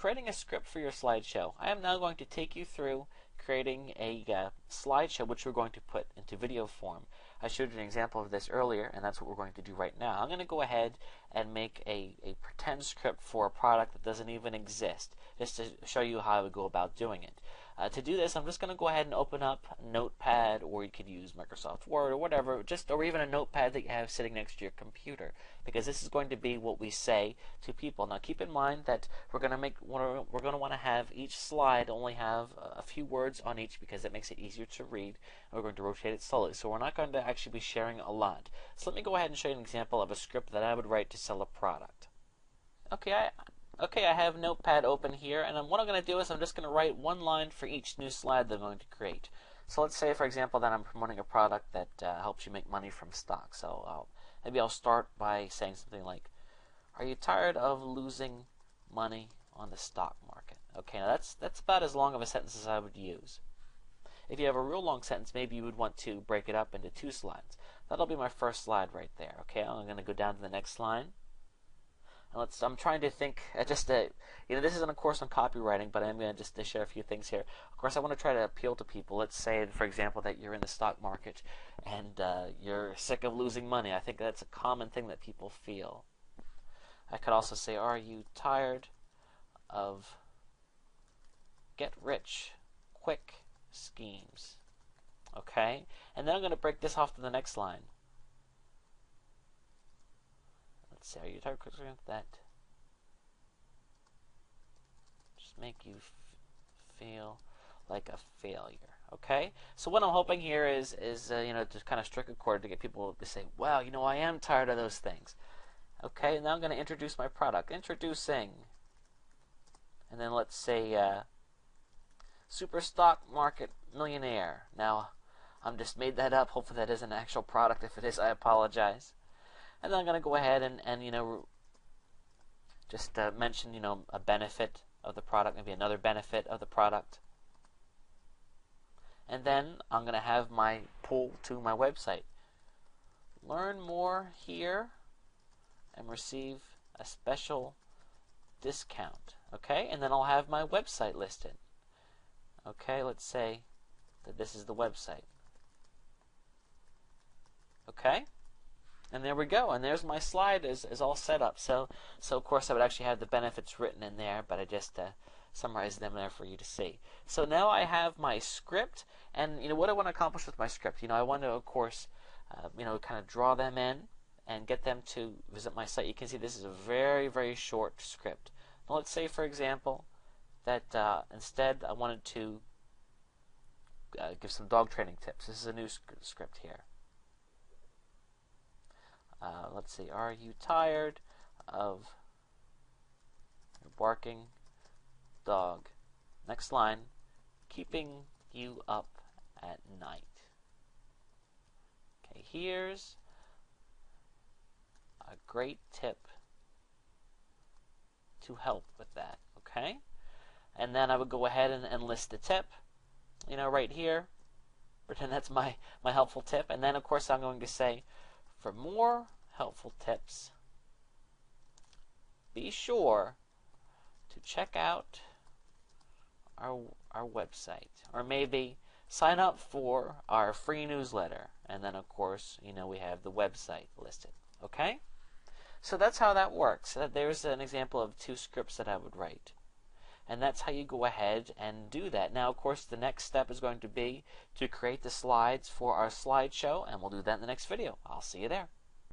creating a script for your slideshow, I am now going to take you through creating a slideshow which we're going to put into video form. I showed you an example of this earlier, and that's what we're going to do right now. I'm going to go ahead and make a pretend script for a product that doesn't even exist, just to show you how I would go about doing it. To do this, I'm just going to go ahead and open up Notepad, or you could use Microsoft Word or whatever, or even a notepad that you have sitting next to your computer, because this is going to be what we say to people. Now, keep in mind that we're going to want to have each slide only have a few words on each, because that makes it easier to read, and we're going to rotate it slowly. So we're not going to actually be sharing a lot. So let me go ahead and show you an example of a script that I would write to sell a product. Okay, I have Notepad open here, and what I'm going to do is I'm just going to write one line for each new slide that I'm going to create. So let's say, for example, that I'm promoting a product that helps you make money from stock. So maybe I'll start by saying something like, "Are you tired of losing money on the stock market?" Okay, now that's about as long of a sentence as I would use. If you have a real long sentence, maybe you would want to break it up into 2 slides. That'll be my first slide right there. Okay, I'm going to go down to the next line. And I'm trying to think, this isn't a course on copywriting, but I'm going to just share a few things here. Of course, I want to try to appeal to people. Let's say, for example, that you're in the stock market and you're sick of losing money. I think that's a common thing that people feel. I could also say, "Are you tired of get-rich-quick schemes?" Okay? And then I'm going to break this off to the next line. Let's see, "Are you tired of that just make you feel like a failure?" Okay? So what I'm hoping here is to kind of strike a chord to get people to say, "Wow, I am tired of those things." Okay, now I'm going to introduce my product. Introducing. And then let's say Super Stock Market Millionaire. Now, I'm just made that up. Hopefully that is an actual product. If it is, I apologize. And then I'm going to go ahead and just mention, a benefit of the product, maybe another benefit of the product. And then I'm going to have my pull to my website. Learn more here and receive a special discount. Okay, and then I'll have my website listed. Okay, let's say that this is the website. Okay, and there we go. And there's my slide is all set up. So of course I would actually have the benefits written in there, but I just summarized them there for you to see. So now I have my script, and what I want to accomplish with my script. I want to, of course, kind of draw them in and get them to visit my site. You can see this is a very, very short script. Now let's say, for example, that instead I wanted to give some dog training tips. This is a new script here. Let's see, "Are you tired of your barking dog?" Next line, "keeping you up at night." Okay, here's a great tip to help with that. Okay, and then I would go ahead and list the tip, right here. Pretend that's my helpful tip, and then of course I'm going to say, "For more helpful tips, be sure to check out our website," or maybe sign up for our free newsletter. And then of course we have the website listed. Okay, so that's how that works. There's an example of 2 scripts that I would write. And that's how you go ahead and do that. Now, of course, the next step is going to be to create the slides for our slideshow, and we'll do that in the next video. I'll see you there.